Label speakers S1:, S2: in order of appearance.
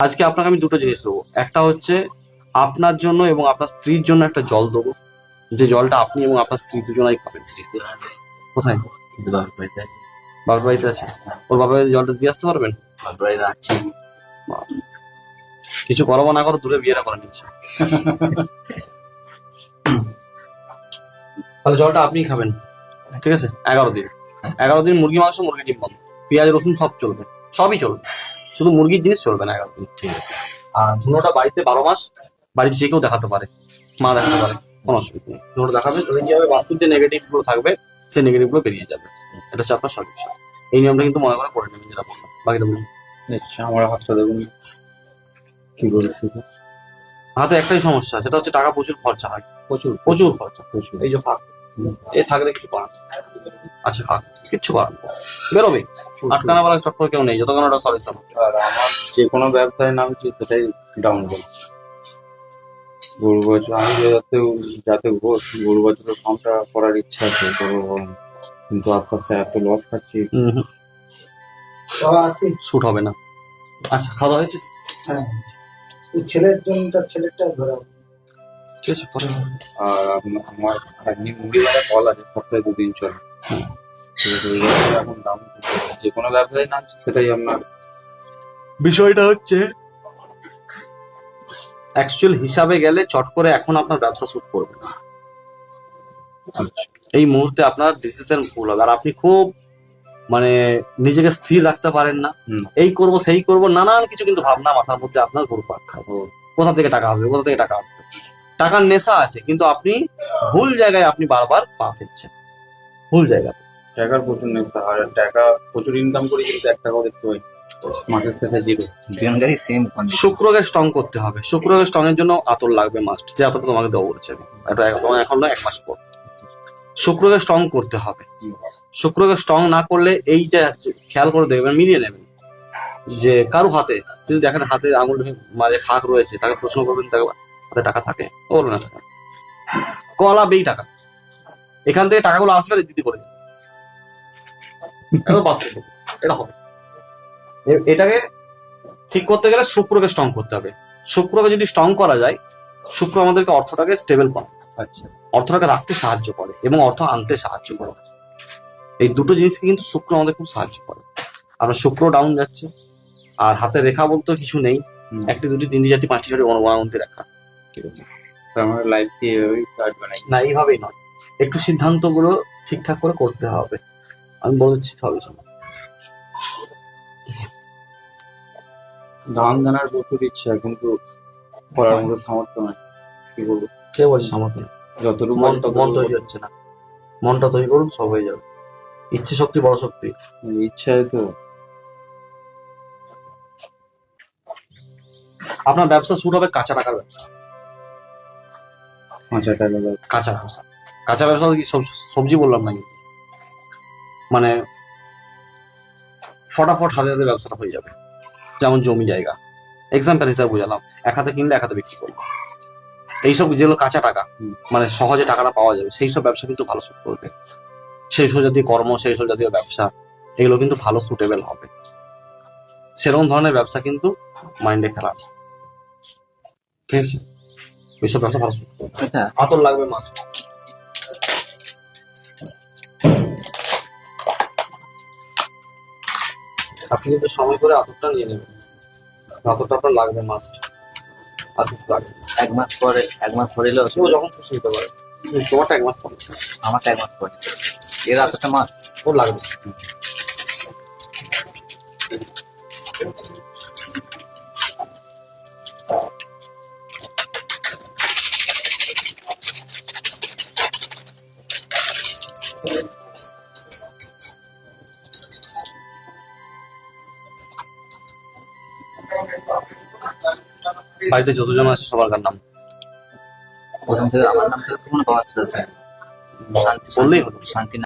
S1: আজকে আপনাকে আমি দুটো জিনিস দেবো। একটা হচ্ছে আপনার জন্য এবং আপনার স্ত্রীর জন্য একটা জল দেবো, যে জলটা আপনি এবং আপনার স্ত্রী দুজনাই খাবেন। কোথায়? বাবার বাড়িতে আছে। ওর বাবার বাড়িতে জলটা দিয়ে আসতে পারবেন? কিছু করো বা না করো, দূরে বিয়েটা করে নিচ্ছে। তাহলে জলটা আপনিই খাবেন, ঠিক আছে? 11 দিন। 11 দিন মুরগি মাংস, মুরগি ডিম বন্ধ, পেঁয়াজ রসুন সব চলবে, সবই চলবে, শুধু মুরগির জিনিস চলবে না 11 দিন, ঠিক আছে? আর ধুনোটা বাড়িতে 12 মাস বাড়িতে যে কেউ দেখাতে পারে, মা দেখাতে পারে, কোনো অসুবিধা নেই। ধুনোটা দেখাবে, ওই যেভাবে বাস্তুর যে নেগেটিভ গুলো থাকবে সেই নেগেটিভ গুলো বেরিয়ে যাবে। এটা হচ্ছে আপনার সলিউশন। এই নিয়মটা কিন্তু মনে করে নেবেন, যেটা বললাম। বাকিটা বলুন।
S2: আচ্ছা, আমার হাতটা দেখুন কি বলেছে।
S1: হাতে একটাই সমস্যা, সেটা হচ্ছে টাকা প্রচুর খরচা হয়,
S2: প্রচুর
S1: প্রচুর খরচা।
S2: প্রচুর।
S1: এই যে ফাঁক, এই থাকলে কিছু করার নেই। আচ্ছা ফাঁক কিচ্ছু করার নেই, বেরোবে, আটকানা বলা চট করে কেউ নেই, যতক্ষণ ওটা সলিউশন।
S2: আর আমার যে কোনো ব্যবসায় নামছি সেটাই ডাউন করছে। গরু বছর আমি যাতে গরু বছরের ফার্মটা করার ইচ্ছা আছে, কিন্তু আস্তে আস্তে এত লস খাচ্ছি।
S1: শুট হবে না। আচ্ছা, খাওয়া দাওয়া হয়েছে?
S3: হ্যাঁ, ছেলের জন্য ছেলেটা ধরা
S1: ঠিক আছে, পরে
S2: আর আমার এমনি মুড়ি বাটা কল আছে, সপ্তাহে 2 দিন চলে। ঠিক আছে, ওই ব্যবসায় এখন দাম যে কোনো ব্যবসায় নামছি সেটাই আপনার।
S1: বিষয়টা হচ্ছে অ্যাকচুয়াল হিসাবে গেলে চট করে এখন আপনার ব্যবসা শুট করবে না। এই মুহূর্তে আপনার ডিসিশন ভুল হবে, আর আপনি খুব মানে নিজেকে স্থির রাখতে পারেন না। এই করব সেই করব, নানান কিছু কিন্তু ভাবনা মাথার মধ্যে আপনার ঘুরপাক খায়। কোথা থেকে টাকা আসবে, কোথা থেকে টাকা আসবে, টাকার নেশা আছে, কিন্তু আপনি ভুল জায়গায় আপনি বারবার পা ফেলছেন, ভুল জায়গাতে।
S2: টাকার প্রচুর নেশা, আর টাকা প্রচুর ইনকাম করি কিন্তু 1 টাকাও দেখতে পাই মাসের শেষে জিরো।
S4: দুজনকারই সেম।
S1: শুক্রকে স্ট্রং করতে হবে। শুক্রকে স্ট্রং এর জন্য আতর লাগবে মাস্ট, যে আতরটা তোমাকে দেবো বলেছে আমি। এটা এখন নয়, 1 মাস পর শুক্রকে স্ট্রং করতে হবে। শুক্রকে স্ট্রং না করলে এই যে খেয়াল করে দেখবেন, মিলিয়ে নেবেন যে কারো হাতে যদি দেখেন হাতের আঙুল মাঝে ফাঁক রয়েছে, তাকে প্রশ্ন করবেন তাকে হাতে টাকা থাকে, ও বলবে না টাকা কলাবেই টাকা, এখান থেকে টাকাগুলো আসবে দিদি করে দেবে। বাস্তব, এটা হবে। এটাকে ঠিক করতে গেলে শুক্রকে স্ট্রং করতে হবে। শুক্রকে যদি স্ট্রং করা যায়, শুক্র আমাদেরকে অর্থটাকে স্টেবল করে,
S2: আচ্ছা,
S1: অর্থটাকে রাখতে সাহায্য করে এবং অর্থ আনতে সাহায্য করে। এই দুটো জিনিসকে কিন্তু শুক্র আমাদের খুব সাহায্য করে। আমরা শুক্র ডাউন যাচ্ছে, আর হাতে রেখা বলতে কিছু নেই, 1টি 2টি 3টি 4টি 5টি 6টি অনুমানন্তি রেখা, ঠিক আছে?
S2: আমার লাইফ কি এভাবেই কাটবে
S1: না, এইভাবেই নয়, একটু সিদ্ধান্তগুলো ঠিকঠাক করে করতে হবে। আমি বলে দিচ্ছি সলিউশন।
S2: ধান জানার প্রচুর ইচ্ছা, কিন্তু করার মতো সামর্থ্য নাই। কি বলবো?
S1: কে বলছে সামর্থ্য নেই?
S2: যতটুকু
S1: মন তৈরি হচ্ছে না, মনটা তৈরি করুন, সব হয়ে যাবে। ইচ্ছে শক্তি বড় শক্তি।
S2: ইচ্ছায় তো।
S1: আপনার ব্যবসা শুরু হবে কাঁচা টাকার ব্যবসা।
S2: কাঁচা টাকা
S1: কাঁচা ব্যবসা, কাঁচা ব্যবসা কি সবজি বললাম না, কিন্তু মানে ফটাফট হাতে হাতে ব্যবসাটা হয়ে যাবে। যেমন জমি জায়গা, এক্সাম্পল হিসাবে বুঝালাম, 1 হাতে কিনলে 1 হাতে বিক্রি করবো। এইসব যেগুলো কাঁচা টাকা, মানে সহজে টাকাটা পাওয়া যাবে, সেই সব ব্যবসা কিন্তু ভালো শুট করবে। সেই সব জাতীয় কর্ম, সেই সব জাতীয় ব্যবসা, এগুলো কিন্তু ভালো সুটেবল হবে। সেরকম ধরনের ব্যবসা কিন্তু মাইন্ডে খেলা, ঠিক আছে? ওইসব ব্যবসা ভালো শুট করবে। আতর লাগবে মাছ। আপনি কিন্তু সময় করে আতরটা নিয়ে নেবেন, আতরটা আপনার লাগবে মাস্ট। আর কিছু লাগবে
S4: 1 মাস পরে, 1 মাস পরে এলো
S1: ও যখন খুশি নিতে পারে। তোমারটা 1 মাস পরে,
S4: আমারটা 1 মাস পরে, এর আতটা মাস
S1: ওর লাগবে। বাড়িতে যতজন আছে সবার নাম
S4: প্রথম থেকে আমার নাম থেকে কোনো পাওয়া যাচ্ছে। শান্তি
S1: বললেই হলো।
S4: শান্তি